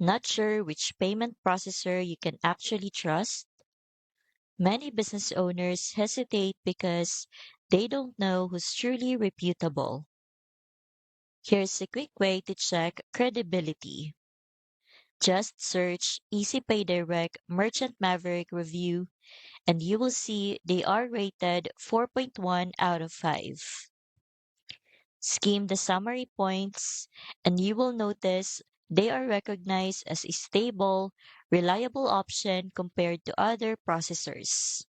Not sure which payment processor you can actually trust? Many business owners hesitate because they don't know who's truly reputable. Here's a quick way to check credibility. Just search EasyPay Direct Merchant Maverick Review and you will see they are rated 4.1 out of 5. Skim the summary points and you will notice they are recognized as a stable, reliable option compared to other processors.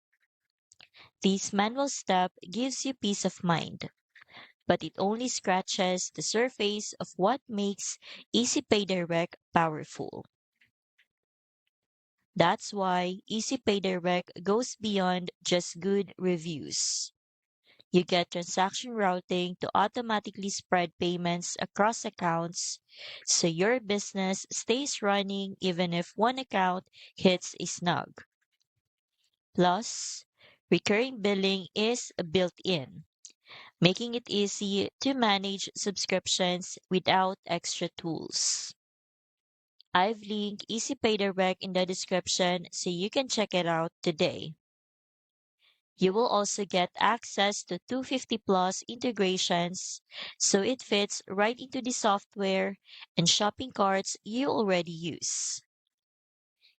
This manual step gives you peace of mind, but it only scratches the surface of what makes EasyPay Direct powerful. That's why EasyPay Direct goes beyond just good reviews. You get transaction routing to automatically spread payments across accounts so your business stays running even if one account hits a snag. Plus, recurring billing is built in, making it easy to manage subscriptions without extra tools. I've linked EasyPay Direct in the description so you can check it out today. You will also get access to 250 plus integrations, so it fits right into the software and shopping carts you already use.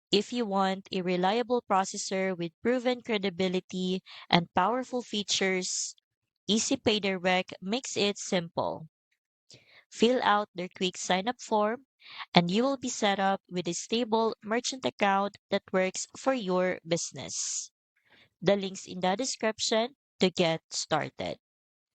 If you want a reliable processor with proven credibility and powerful features, EasyPay Direct makes it simple. Fill out their quick sign up form, and you will be set up with a stable merchant account that works for your business. The link's in the description to get started.